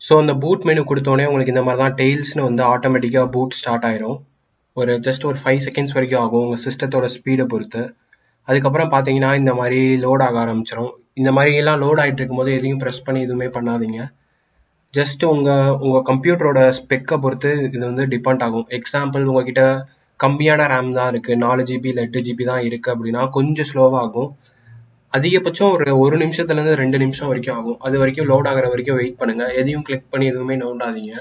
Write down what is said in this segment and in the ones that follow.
So அந்த boot menu கொடுத்தோடனே உங்களுக்கு இந்த மாதிரி தான் டெய்ல்ஸ்னு வந்து ஆட்டோமேட்டிக்காக பூட் ஸ்டார்ட் ஆயிரும். ஜஸ்ட் ஒரு 5 செகண்ட்ஸ் வரைக்கும் ஆகும் உங்கள் சிஸ்டத்தோட ஸ்பீடை பொறுத்து. அதுக்கப்புறம் பார்த்தீங்கன்னா இந்த மாதிரி லோட் ஆக ஆரம்பிச்சிடும். இந்த மாதிரிலாம் லோட் ஆகிட்டு இருக்கும்போது எதையும் ப்ரெஸ் பண்ணி எதுவுமே பண்ணாதீங்க. ஜஸ்ட் உங்கள் கம்ப்யூட்டரோட ஸ்பெக்கை பொறுத்து இது வந்து டிபெண்ட் ஆகும். எக்ஸாம்பிள் உங்ககிட்ட கம்மியான ரேம் தான் இருக்குது, 4 GB இல்லை 8 GB தான் இருக்குது அப்படின்னா கொஞ்சம் ஸ்லோவாகும். அதிகபட்சம் ஒரு நிமிஷத்துலேருந்து 2 நிமிஷம் வரைக்கும் ஆகும். அது வரைக்கும் லோட் ஆகிற வரைக்கும் வெயிட் பண்ணுங்கள். எதையும் கிளிக் பண்ணி எதுவுமே நோண்டாதீங்க.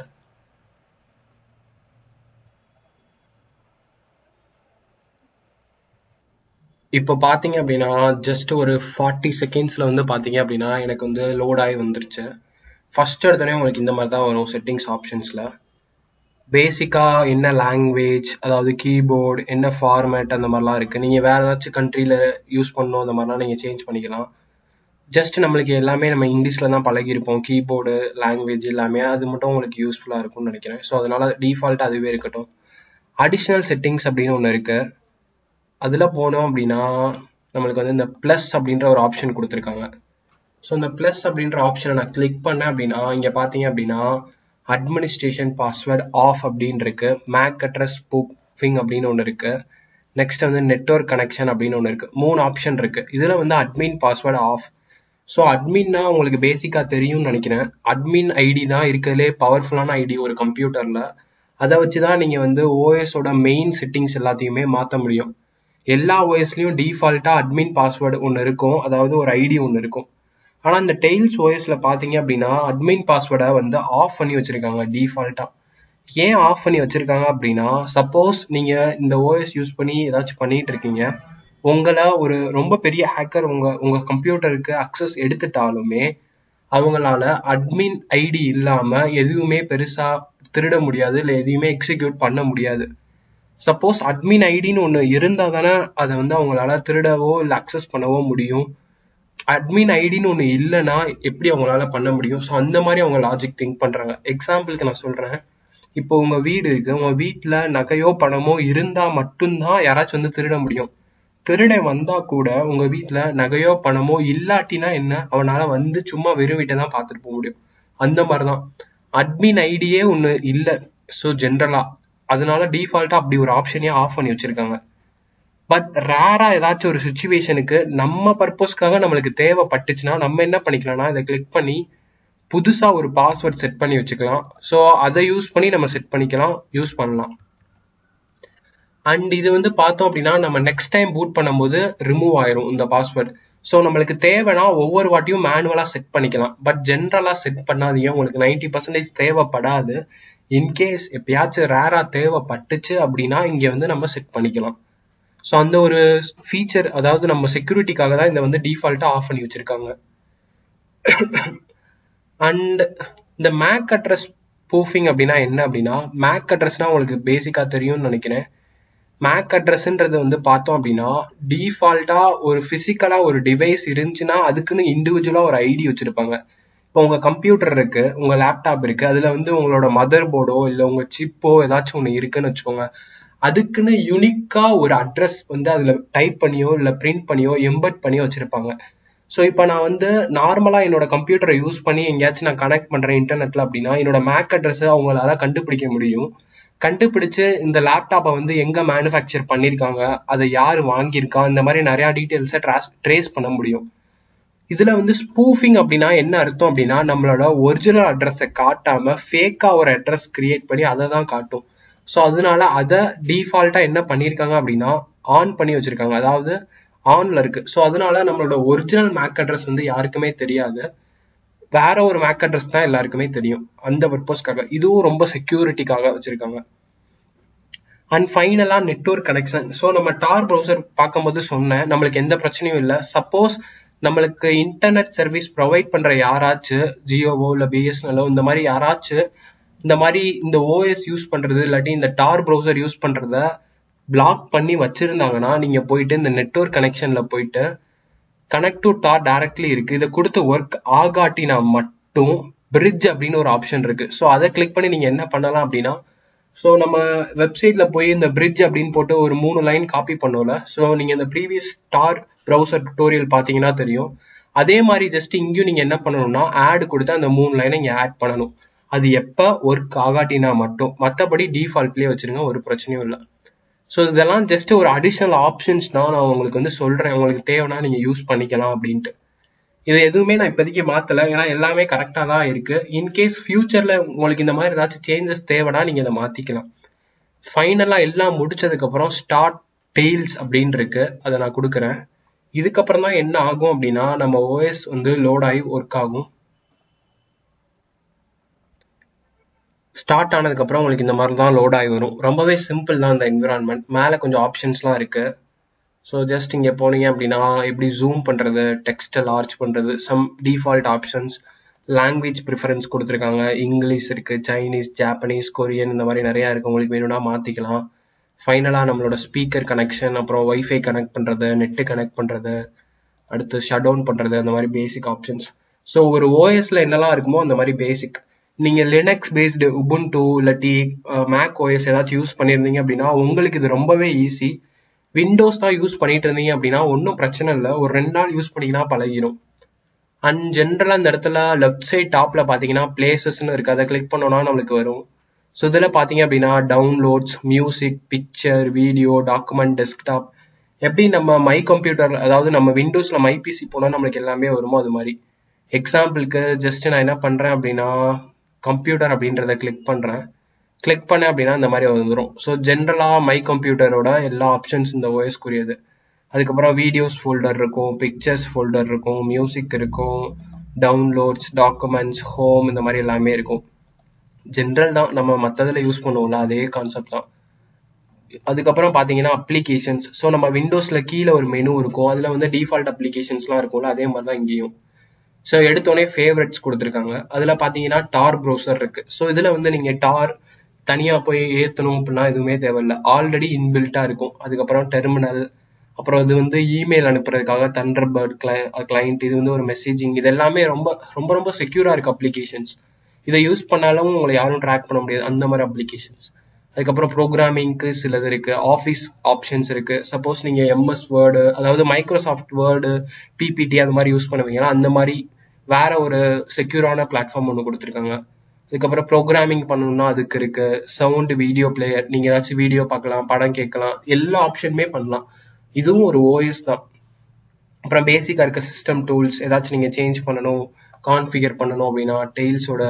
இப்போ பார்த்தீங்க அப்படின்னா ஜஸ்ட் ஒரு 40 செகண்ட்ஸில் வந்து பார்த்தீங்க அப்படின்னா எனக்கு வந்து லோட் ஆகி வந்துருச்சு. ஃபர்ஸ்ட் எடுத்தோடனே உங்களுக்கு இந்த மாதிரி தான் வரும் செட்டிங்ஸ் ஆப்ஷன்ஸில். பேசிக்காக என்ன லாங்குவேஜ், அதாவது கீபோர்டு, என்ன ஃபார்மேட் அந்த மாதிரிலாம் இருக்குது. நீங்கள் வேறு ஏதாச்சும் கண்ட்ரியில் யூஸ் பண்ணணும் அந்த மாதிரிலாம் நீங்கள் சேஞ்ச் பண்ணிக்கலாம். ஜஸ்ட் நம்மளுக்கு எல்லாமே நம்ம இங்கிலீஷில் தான் பழகிருப்போம், கீபோர்டு லாங்குவேஜ் எல்லாமே. அது மட்டும் உங்களுக்கு யூஸ்ஃபுல்லாக இருக்கும்னு நினைக்கிறேன். ஸோ அதனால் டிஃபால்ட் அதுவே இருக்கட்டும். அடிஷ்னல் செட்டிங்ஸ் அப்படின்னு ஒன்று இருக்குது. அதில் போனோம் அப்படின்னா நம்மளுக்கு வந்து இந்த ப்ளஸ் அப்படின்ற ஒரு ஆப்ஷன் கொடுத்துருக்காங்க. ஸோ இந்த ப்ளஸ் அப்படின்ற ஆப்ஷனை நான் கிளிக் பண்ணேன் அப்படின்னா இங்கே பார்த்தீங்க அப்படின்னா அட்மினிஸ்ட்ரேஷன் பாஸ்வேர்டு ஆஃப் அப்படின்னு இருக்கு, மேக் அட்ரஸ் ஸ்பூஃபிங் அப்படின்னு ஒன்று இருக்கு, நெக்ஸ்ட் வந்து நெட்வொர்க் கனெக்ஷன் அப்படின்னு ஒன்று இருக்கு. 3 ஆப்ஷன் இருக்கு. இதில் வந்து அட்மின் பாஸ்வேர்டு ஆஃப். ஸோ அட்மின்னா உங்களுக்கு பேசிக்காக தெரியும்னு நினைக்கிறேன். அட்மின் ஐடி தான் இருக்கிறதுலே பவர்ஃபுல்லான ஐடி ஒரு கம்ப்யூட்டரில். அதை வச்சு தான் நீங்கள் வந்து ஓஎஸோட மெயின் செட்டிங்ஸ் எல்லாத்தையுமே மாற்ற முடியும். எல்லா ஓஎஸ்லையும் டிஃபால்ட்டாக அட்மின் பாஸ்வேர்டு ஒன்று இருக்கும், அதாவது ஒரு ஐடி ஒன்று இருக்கும். ஆனால் இந்த டெய்ல்ஸ் ஓஎஸ்ல பார்த்தீங்க அப்படின்னா அட்மின் பாஸ்வேர்டை வந்து ஆஃப் பண்ணி வச்சுருக்காங்க டிஃபால்ட்டாக. ஏன் ஆஃப் பண்ணி வச்சுருக்காங்க அப்படின்னா, சப்போஸ் நீங்கள் இந்த ஓஎஸ் யூஸ் பண்ணி ஏதாச்சும் பண்ணிகிட்டு இருக்கீங்க, உங்களை ஒரு ரொம்ப பெரிய ஹேக்கர் உங்கள் கம்ப்யூட்டருக்கு அக்சஸ் எடுத்துட்டாலுமே அவங்களால அட்மின் ஐடி இல்லாமல் எதுவுமே பெருசாக திருட முடியாது, இல்லை எதையுமே எக்ஸிக்யூட் பண்ண முடியாது. சப்போஸ் அட்மின் ஐடின்னு ஒன்று இருந்தால் தானே அதை வந்து அவங்களால திருடவோ இல்லை அக்சஸ் பண்ணவோ முடியும். அட்மின் ஐடின்னு ஒன்று இல்லைன்னா எப்படி அவங்களால பண்ண முடியும்? ஸோ அந்த மாதிரி அவங்க லாஜிக் திங்க் பண்ணுறாங்க. எக்ஸாம்பிளுக்கு நான் சொல்கிறேன். இப்போ உங்கள் வீடு இருக்குது, உங்கள் வீட்டில் நகையோ பணமோ இருந்தால் மட்டும்தான் யாராச்சும் வந்து திருட முடியும். திருட வந்தால் கூட உங்கள் வீட்டில் நகையோ பணமோ இல்லாட்டினா என்ன, அவனால் வந்து சும்மா வெறும் வீட்டை தான் பார்த்துட்டு போக முடியும். அந்த மாதிரி தான் அட்மின் ஐடியே ஒன்று இல்லை. ஸோ ஜென்ரலாக அதனால டிஃபால்ட்டாக அப்படி ஒரு ஆப்ஷனே ஆஃப் பண்ணி வச்சுருக்காங்க. பட் ரேராக ஏதாச்சும் ஒரு சுச்சுவேஷனுக்கு நம்ம பர்பஸ்க்காக நம்மளுக்கு தேவைப்பட்டுச்சுன்னா நம்ம என்ன பண்ணிக்கலாம்னா இதை கிளிக் பண்ணி புதுசாக ஒரு பாஸ்வேர்ட் செட் பண்ணி வச்சுக்கலாம். ஸோ அதை யூஸ் பண்ணி நம்ம செட் பண்ணிக்கலாம், யூஸ் பண்ணலாம். அண்ட் இது வந்து பார்த்தோம் அப்படின்னா நம்ம நெக்ஸ்ட் டைம் பூட் பண்ணும்போது ரிமூவ் ஆயிரும் இந்த பாஸ்வேர்டு. ஸோ நம்மளுக்கு தேவைன்னா ஒவ்வொரு வாட்டியும் மேனுவலாக செட் பண்ணிக்கலாம். பட் ஜென்ரலாக செட் பண்ணாதீங்க, உங்களுக்கு 90% தேவைப்படாது. இன்கேஸ் எப்பயாச்சும் ரேராக தேவைப்பட்டுச்சு அப்படின்னா இங்கே வந்து நம்ம செட் பண்ணிக்கலாம். ஸோ அந்த ஒரு ஃபீச்சர், அதாவது நம்ம செக்யூரிட்டிக்காக தான் இதை வந்து டிஃபால்ட்டாக ஆஃப் பண்ணி வச்சுருக்காங்க. அண்ட் இந்த மேக் அட்ரஸ் ஸ்பூஃபிங் அப்படின்னா என்ன அப்படின்னா, மேக் அட்ரஸ்னால் உங்களுக்கு பேசிக்காக தெரியும்னு நினைக்கிறேன். மேக் அட்ரஸ்ன்றது வந்து பார்த்தோம் அப்படின்னா டிஃபால்ட்டாக ஒரு ஃபிசிக்கலாக ஒரு டிவைஸ் இருந்துச்சுன்னா அதுக்குன்னு இண்டிவிஜுவலாக ஒரு ஐடி வச்சுருப்பாங்க. இப்போ உங்கள் கம்ப்யூட்டர் இருக்குது, உங்கள் லேப்டாப் இருக்குது, அதில் வந்து உங்களோட மதர் போர்டோ இல்லை உங்கள் சிப்போ ஏதாச்சும் ஒன்று இருக்குன்னு வச்சுக்கோங்க. அதுக்குன்னு யூனிக்காக ஒரு அட்ரஸ் வந்து அதில் டைப் பண்ணியோ இல்லை பிரிண்ட் பண்ணியோ எம்பட் பண்ணியோ வச்சுருப்பாங்க. ஸோ இப்போ நான் வந்து நார்மலாக என்னோட கம்ப்யூட்டரை யூஸ் பண்ணி எங்கேயாச்சும் நான் கனெக்ட் பண்ணுறேன் இன்டர்நெட்டில் அப்படின்னா என்னோட மேக் அட்ரஸை அவங்களால கண்டுபிடிக்க முடியும். கண்டுபிடிச்சு இந்த லேப்டாப்பை வந்து எங்கே மேனுஃபேக்சர் பண்ணியிருக்காங்க, அதை யார் வாங்கியிருக்கா, இந்த மாதிரி நிறையா டீட்டெயில்ஸை ட்ரேஸ் பண்ண முடியும். இதில் வந்து ஸ்பூஃபிங் அப்படின்னா என்ன அர்த்தம் அப்படின்னா, நம்மளோட ஒரிஜினல் அட்ரஸை காட்டாமல் ஃபேக்காக ஒரு அட்ரஸ் கிரியேட் பண்ணி அதை தான் காட்டும். ஸோ அதனால அதை டிஃபால்ட்டாக என்ன பண்ணியிருக்காங்க அப்படின்னா ஆன் பண்ணி வச்சுருக்காங்க, அதாவது ஆனில் இருக்குது. ஸோ அதனால நம்மளோட ஒரிஜினல் மேக் அட்ரஸ் வந்து யாருக்குமே தெரியாது, வேற ஒரு மேக் அட்ரஸ் தான் எல்லாருக்குமே தெரியும். அந்த பர்பஸ்க்காக இதுவும் ரொம்ப செக்யூரிட்டிக்காக வச்சுருக்காங்க. அண்ட் ஃபைனலாக நெட்வொர்க் கனெக்ஷன். ஸோ நம்ம டார் ப்ரௌசர் பார்க்கும்போது சொன்னேன் நம்மளுக்கு எந்த பிரச்சனையும் இல்லை. சப்போஸ் நம்மளுக்கு இன்டர்நெட் சர்வீஸ் ப்ரொவைட் பண்ணுற யாராச்சும் ஜியோவோ இல்லை பிஎஸ்என்எல்லோ இந்த மாதிரி யாராச்சும் இந்த மாதிரி இந்த ஓஎஸ் யூஸ் பண்ணுறது இல்லாட்டி இந்த டார் ப்ரௌசர் யூஸ் பண்ணுறத பிளாக் பண்ணி வச்சுருந்தாங்கன்னா நீங்கள் போயிட்டு இந்த நெட்வொர்க் கனெக்ஷனில் போயிட்டு கனெக்ட் டு டார் டைரக்ட்லி இருக்குது, இதை கொடுத்து ஒர்க் ஆகாட்டினா மட்டும் பிரிட்ஜ் அப்படின்னு ஒரு ஆப்ஷன் இருக்குது. ஸோ அதை கிளிக் பண்ணி நீங்கள் என்ன பண்ணலாம் அப்படின்னா, ஸோ நம்ம வெப்சைட்டில் போய் இந்த பிரிட்ஜ் அப்படின்னு போட்டு ஒரு 3 லைன் காப்பி பண்ணோம்ல, ஸோ நீங்கள் இந்த ப்ரீவியஸ் டார் ப்ரௌசர் டுட்டோரியல் பார்த்தீங்கன்னா தெரியும். அதே மாதிரி ஜஸ்ட் இங்கேயும் நீங்கள் என்ன பண்ணணும்னா ஆட் கொடுத்து அந்த 3 லைனை இங்கே ஆட் பண்ணணும். அது எப்போ ஒர்க் ஆகாட்டினா மட்டும், மற்றபடி டிஃபால்ட்லேயே வச்சுருங்க, ஒரு பிரச்சனையும் இல்லை. ஸோ இதெல்லாம் ஜஸ்ட் ஒரு அடிஷ்னல் ஆப்ஷன்ஸ் தான் நான் உங்களுக்கு வந்து சொல்கிறேன், உங்களுக்கு தேவைன்னா நீங்கள் யூஸ் பண்ணிக்கலாம் அப்படின்ட்டு. இது எதுவுமே நான் இப்போதைக்கு மாற்றலை, ஏன்னா எல்லாமே கரெக்டாக தான் இருக்குது. இன்கேஸ் ஃபியூச்சரில் உங்களுக்கு இந்த மாதிரி ஏதாச்சும் சேஞ்சஸ் தேவைன்னா நீங்கள் இதை மாற்றிக்கலாம். ஃபைனலாக எல்லாம் முடிச்சதுக்கப்புறம் ஸ்டார்ட் டெய்ல்ஸ் அப்படின்னு இருக்கு, அதை நான் கொடுக்குறேன். இதுக்கப்புறம் தான் என்ன ஆகும் அப்படின்னா, நம்ம ஓஎஸ் வந்து லோட் ஆகி ஒர்க் ஆகும். ஸ்டார்ட் ஆனதுக்கப்புறம் உங்களுக்கு இந்த மாதிரி தான் லோட் ஆகி வரும். ரொம்பவே சிம்பிள் தான் இந்த என்விரான்மெண்ட். மேலே கொஞ்சம் ஆப்ஷன்ஸ்லாம் இருக்குது. ஸோ ஜஸ்ட் இங்கே போனீங்க அப்படின்னா எப்படி ஜூம் பண்ணுறது, டெக்ஸ்ட்டை லார்ஜ் பண்ணுறது, some default options, language preference கொடுத்துருக்காங்க. இங்கிலீஷ் இருக்குது, சைனீஸ், ஜாப்பனீஸ், கொரியன், இந்த மாதிரி நிறையா இருக்குது. உங்களுக்கு வேணும்னா மாற்றிக்கலாம். ஃபைனலாக நம்மளோட ஸ்பீக்கர் கனெக்ஷன், அப்புறம் ஒய்ஃபை கனெக்ட் பண்ணுறது, நெட்டு கனெக்ட் பண்ணுறது, அடுத்து ஷட் டவுன் பண்ணுறது, அந்த மாதிரி பேசிக் ஆப்ஷன்ஸ். ஸோ ஒரு ஓஎஸில் என்னெல்லாம் இருக்குமோ அந்த மாதிரி பேசிக். நீங்கள் லினக்ஸ் பேஸ்டு உபுண்டு இல்லாட்டி மேக் ஓஎஸ் ஏதாச்சும் யூஸ் பண்ணியிருந்தீங்க அப்படின்னா உங்களுக்கு இது ரொம்பவே ஈஸி. விண்டோஸ் தான் யூஸ் பண்ணிட்டு இருந்தீங்க அப்படின்னா ஒன்றும் பிரச்சனை இல்லை, ஒரு 2 நாள் யூஸ் பண்ணிங்கன்னா பழகிடும். அண்ட் ஜென்ரலாக இந்த இடத்துல லெஃப்ட் சைட் டாப்பில் பார்த்தீங்கன்னா பிளேசஸ்ன்னு இருக்குது, அதை கிளிக் பண்ணோன்னா நம்மளுக்கு வரும். ஸோ இதில் பார்த்தீங்க அப்படின்னா downloads, music, picture, video, document, desktop, எப்படி நம்ம மை கம்ப்யூட்டர், அதாவது நம்ம விண்டோஸில் மை பிசி போனால் நம்மளுக்கு எல்லாமே வருமோ அது மாதிரி. எக்ஸாம்பிளுக்கு ஜஸ்ட் நான் என்ன பண்ணுறேன் அப்படின்னா கம்ப்யூட்டர் அப்படின்றத கிளிக் பண்ணுறேன். கிளிக் பண்ணேன் அப்படின்னா இந்த மாதிரி வந்துடும். ஸோ ஜென்ரலாக மை கம்ப்யூட்டரோட எல்லா ஆப்ஷன்ஸ் இந்த ஓஎஸ்க்குரியது. அதுக்கப்புறம் வீடியோஸ் ஃபோல்டர் இருக்கும், பிக்சர்ஸ் ஃபோல்டர் இருக்கும், மியூசிக் இருக்கும், டவுன்லோட்ஸ், டாக்குமெண்ட்ஸ், ஹோம், இந்த மாதிரி எல்லாமே இருக்கும். ஜென்ரல் தான், நம்ம மற்றதில் யூஸ் பண்ணுவோம்ல அதே கான்செப்ட் தான். அதுக்கப்புறம் பார்த்தீங்கன்னா அப்ளிகேஷன்ஸ். ஸோ நம்ம விண்டோஸில் கீழே ஒரு மெனு இருக்கும், அதில் வந்து டிஃபால்ட் அப்ளிகேஷன்ஸ்லாம் இருக்கும்ல, அதே மாதிரி தான் இங்கேயும். ஸோ எடுத்தோடனே ஃபேவரட்ஸ் கொடுத்துருக்காங்க. அதில் பார்த்தீங்கன்னா டார் ப்ரௌசர் இருக்குது. ஸோ இதில் வந்து நீங்கள் டார் தனியாக போய் ஏற்றணும் அப்படின்னா எதுவுமே தேவையில்லை, ஆல்ரெடி இன்பில்ட்டாக இருக்கும். அதுக்கப்புறம் டெர்மினல், அப்புறம் இது வந்து இமெயில் அனுப்புறதுக்காக தண்டர்பர்ட் கிளைண்ட், இது வந்து ஒரு மெசேஜிங், இது எல்லாமே ரொம்ப ரொம்ப ரொம்ப செக்யூராக இருக்குது அப்ளிகேஷன்ஸ். இதை யூஸ் பண்ணாலும் உங்களை யாரும் ட்ராக் பண்ண முடியாது, அந்த மாதிரி அப்ளிகேஷன்ஸ். அதுக்கப்புறம் ப்ரோக்ராமிங்க்கு சிலது இருக்குது, ஆஃபீஸ் ஆப்ஷன்ஸ் இருக்குது. சப்போஸ் நீங்கள் எம்எஸ் வேர்டு, அதாவது மைக்ரோசாஃப்ட் வேர்டு, பிபிடி அது மாதிரி யூஸ் பண்ணுவீங்கன்னா அந்த மாதிரி வேற ஒரு செக்யூரான பிளாட்ஃபார்ம் ஒன்று கொடுத்துருக்காங்க. அதுக்கப்புறம் ப்ரோக்ராமிங் பண்ணணும்னா அதுக்கு இருக்கு. சவுண்டு, வீடியோ பிளேயர், நீங்கள் ஏதாச்சும் வீடியோ பார்க்கலாம், படம் கேட்கலாம், எல்லா ஆப்ஷனுமே பண்ணலாம். இதுவும் ஒரு ஓஎஸ் தான். அப்புறம் பேசிக்காக இருக்க சிஸ்டம் டூல்ஸ், ஏதாச்சும் நீங்கள் சேஞ்ச் பண்ணணும், கான்ஃபிகர் பண்ணணும் அப்படின்னா டெய்ல்ஸோட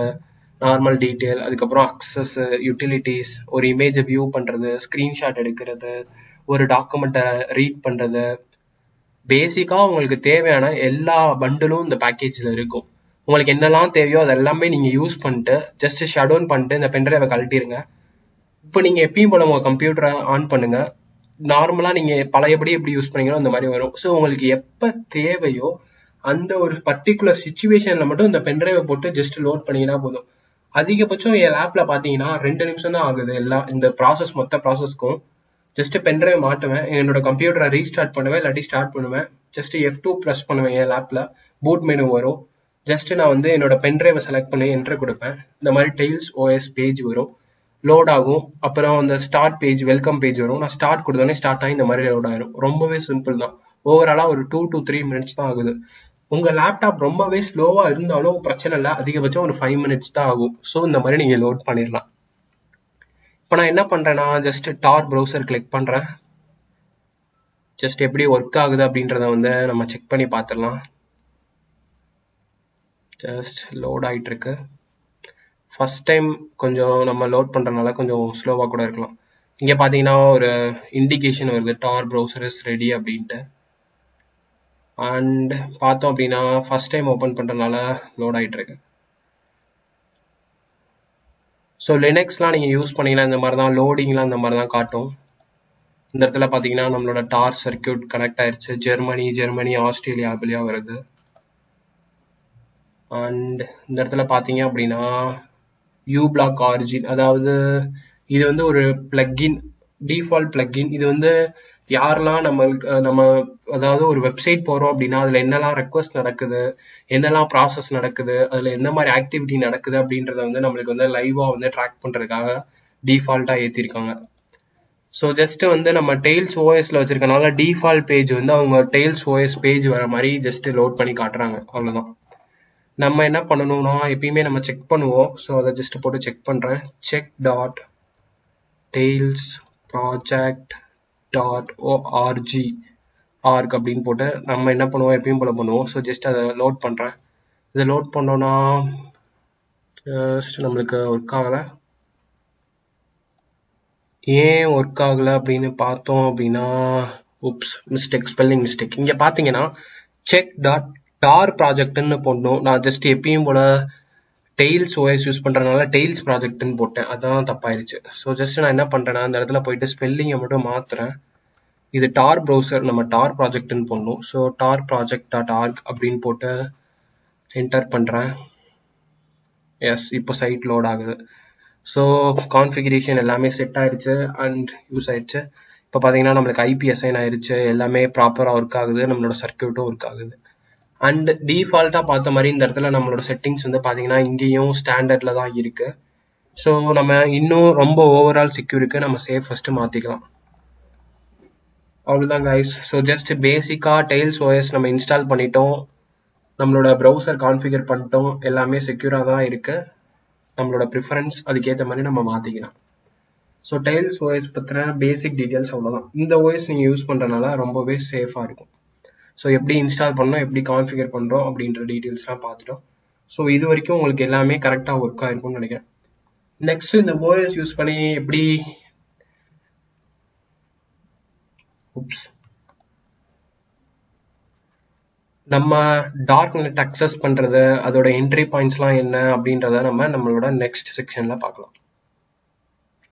நார்மல் டீட்டெயில், அதுக்கப்புறம் அக்சஸ், யூட்டிலிட்டிஸ், ஒரு இமேஜை வியூ பண்ணுறது, ஸ்க்ரீன்ஷாட் எடுக்கிறது, ஒரு டாக்குமெண்ட்டை ரீட் பண்ணுறது, பேசிக்காக உங்களுக்கு தேவையான எல்லா பண்டிலும் இந்த பேக்கேஜில் இருக்கும். உங்களுக்கு என்னெல்லாம் தேவையோ அது எல்லாமே நீங்கள் யூஸ் பண்ணிட்டு ஜஸ்ட் ஷட் டவுன் பண்ணிட்டு இந்த பென்ட்ரைவை கழட்டிடுங்க. இப்போ நீங்கள் எப்பயும் போல உங்கள் கம்ப்யூட்டரை ஆன் பண்ணுங்க. நார்மலாக நீங்கள் பழையபடி எப்படி யூஸ் பண்ணீங்களோ அந்த மாதிரி வரும். ஸோ உங்களுக்கு எப்போ தேவையோ அந்த ஒரு பர்டிகுலர் சுச்சுவேஷனில் மட்டும் இந்த பென்ட்ரைவை போட்டு ஜஸ்ட் லோட் பண்ணிங்கன்னா போதும். அதிகபட்சம் என் லேப்பில் பார்த்தீங்கன்னா 2 நிமிஷம் தான் ஆகுது எல்லாம் இந்த ப்ராசஸ், மொத்த ப்ராசஸ்க்கும். ஜஸ்ட் பென்ட்ரைவை மாட்டுவேன், என்னோட கம்ப்யூட்டரை ரீஸ்டார்ட் பண்ணுவேன், இல்லாட்டி ஸ்டார்ட் பண்ணுவேன், ஜஸ்ட் F2 ப்ரெஸ் பண்ணுவேன், என் லேப்பில் பூட் மெனு வரும். ஜஸ்ட் நான் வந்து என்னோட பென்ட்ரைவை செலக்ட் பண்ணி என்ட்ரு கொடுப்பேன், இந்த மாதிரி டெய்ல்ஸ் ஓஎஸ் பேஜ் வரும், லோட் ஆகும். அப்புறம் அந்த ஸ்டார்ட் பேஜ், வெல்கம் பேஜ் வரும். நான் ஸ்டார்ட் கொடுத்தோடனே ஸ்டார்ட் ஆகி இந்த மாதிரி லோட் ஆயிரும். ரொம்பவே சிம்பிள் தான். ஓவராலாக ஒரு 2 to 3 minutes தான் ஆகுது. உங்கள் லேப்டாப் ரொம்பவே ஸ்லோவாக இருந்தாலும் பிரச்சனை இல்லை, அதிகபட்சம் ஒரு 5 minutes தான் ஆகும். ஸோ இந்த மாதிரி நீங்கள் லோட் பண்ணிடலாம். இப்போ நான் என்ன பண்ணுறேன்னா ஜஸ்ட் டார் ப்ரௌசர் கிளிக் பண்ணுறேன். ஜஸ்ட் எப்படி ஒர்க் ஆகுது அப்படின்றத வந்து நம்ம செக் பண்ணி பார்த்துடலாம். ஜஸ்ட் லோட் ஆகிட்டு இருக்கு. ஃபர்ஸ்ட் டைம் கொஞ்சம் நம்ம லோட் பண்ணுறதுனால கொஞ்சம் ஸ்லோவாக கூட இருக்கலாம். இங்கே பார்த்தீங்கன்னா ஒரு இண்டிகேஷன் வருது, டார் ப்ரௌசர் இஸ் ரெடி அப்படின்ட்டு. அண்ட் பார்த்தோம் அப்படின்னா ஃபர்ஸ்ட் டைம் ஓப்பன் பண்ணுறதுனால லோட் ஆகிட்டு இருக்கு. ஸோ லினக்ஸ்லாம் நீங்கள் யூஸ் பண்ணிங்கன்னா இந்த மாதிரி தான் லோடிங்லாம் இந்த மாதிரி தான் காட்டும். இந்த இடத்துல பார்த்தீங்கன்னா நம்மளோட டார் சர்க்கியூட் கனெக்ட் ஆயிடுச்சு. ஜெர்மனி, ஆஸ்திரேலியா அப்படியா வருது. அண்ட் இந்த இடத்துல பார்த்தீங்க அப்படின்னா யூபிளாக் ஆரிஜின், அதாவது இது வந்து ஒரு பிளக்இன், டிஃபால்ட் பிளக்இன். இது வந்து யாரெல்லாம் நம்ம அதாவது ஒரு வெப்சைட் போகிறோம் அப்படின்னா அதில் என்னெல்லாம் ரெக்வஸ்ட் நடக்குது, என்னெல்லாம் ப்ராசஸ் நடக்குது, அதில் எந்த மாதிரி ஆக்டிவிட்டி நடக்குது அப்படின்றத வந்து நம்மளுக்கு வந்து லைவாக வந்து ட்ராக் பண்ணுறதுக்காக டிஃபால்ட்டாக ஏற்றிருக்காங்க. ஸோ ஜஸ்ட் வந்து நம்ம டெய்ல்ஸ் ஓஎஸ்ல வச்சிருக்கனால டிஃபால்ட் பேஜ் வந்து அவங்க டெய்ல்ஸ் ஓஎஸ் பேஜ் வர மாதிரி ஜஸ்ட் லோட் பண்ணி காட்டுறாங்க, அவ்வளோதான். நம்ம என்ன பண்ணணும்னா எப்பயுமே நம்ம செக் பண்ணுவோம். ஸோ அதை ஜஸ்ட் போட்டு செக் பண்ணுறேன். Check dot tails project dot O R G org அப்படின்னு போட்டு நம்ம என்ன பண்ணுவோம் எப்பயும் போல பண்ணுவோம். ஸோ ஜஸ்ட் அதை லோட் பண்ணுறேன். இதை லோட் பண்ணோன்னா ஜஸ்ட் நம்மளுக்கு ஒர்க் ஆகலை. ஏன் ஒர்க் ஆகலை அப்படின்னு பார்த்தோம் அப்படின்னா மிஸ்டேக், ஸ்பெல்லிங் மிஸ்டேக். இங்கே பார்த்தீங்கன்னா செக் டாட் டார் ப்ராஜெக்ட்னு போடணும். நான் ஜஸ்ட் எப்பயும் போல டெய்ல்ஸ் ஓஎஸ் யூஸ் பண்ணுறதுனால டெய்ல்ஸ் ப்ராஜெக்ட்னு போட்டேன். அதான் தப்பாயிருச்சு. ஸோ ஜஸ்ட் நான் என்ன பண்ணுறேன்னா அந்த இடத்துல போயிட்டு ஸ்பெல்லிங்கை மட்டும் மாற்றுறேன். இது டார் ப்ரௌசர், நம்ம டார் ப்ராஜெக்ட்னு போடணும். ஸோ டார் ப்ராஜெக்ட் டாட் ஆர்க் அப்படின்னு போட்டு என்டர் பண்ணுறேன். எஸ், இப்போ சைட் லோட் ஆகுது. ஸோ கான்ஃபிகரேஷன் எல்லாமே செட் ஆயிடுச்சு அண்ட் யூஸ் ஆயிடுச்சு. இப்போ பார்த்தீங்கன்னா நம்மளுக்கு ஐபி அசைன் ஆயிடுச்சு, எல்லாமே ப்ராப்பராக ஒர்க் ஆகுது, நம்மளோட சர்க்கியூட்டும் ஒர்க் ஆகுது. அண்ட் டிஃபால்ட்டாக பார்த்த மாதிரி இந்த இடத்துல நம்மளோட செட்டிங்ஸ் வந்து பார்த்தீங்கன்னா இங்கேயும் ஸ்டாண்டர்டில் தான் இருக்கு. ஸோ நம்ம இன்னும் ரொம்ப ஓவரால் செக்யூருக்கு நம்ம சேஃப் ஃபஸ்ட்டு மாற்றிக்கலாம். அவ்வளோதான் கைஸ். ஸோ ஜஸ்ட் பேசிக்காக டெய்ல்ஸ் ஓஎஸ் நம்ம இன்ஸ்டால் பண்ணிட்டோம், நம்மளோட ப்ரௌசர் கான்ஃபிகர் பண்ணிட்டோம், எல்லாமே செக்யூராக தான் இருக்கு. நம்மளோட ப்ரிஃபரன்ஸ் அதுக்கேற்ற மாதிரி நம்ம மாற்றிக்கலாம். ஸோ டெய்ல்ஸ் ஓஎஸ் பற்றின பேசிக் டீட்டெயில்ஸ் அவ்வளோதான். இந்த ஓஎஸ் நீங்கள் யூஸ் பண்ணுறதுனால ரொம்பவே சேஃபாக இருக்கும். ஸோ எப்படி இன்ஸ்டால் பண்ணோம், எப்படி கான்ஃபிகர் பண்ணுறோம் அப்படின்ற டீட்டெயில்ஸ்லாம் பார்த்துட்டோம். ஸோ இது வரைக்கும் உங்களுக்கு எல்லாமே கரெக்டாக ஒர்க் ஆகிருக்கும்னு நினைக்கிறேன். நெக்ஸ்ட் இந்த ஓஎஸ் யூஸ் பண்ணி எப்படி நம்ம டார்க் நெட் அக்சஸ் பண்ணுறது, அதோட என்ட்ரி பாயிண்ட்ஸ்லாம் என்ன அப்படின்றத நம்ம நம்மளோட நெக்ஸ்ட் செக்ஷனில் பார்க்கலாம்.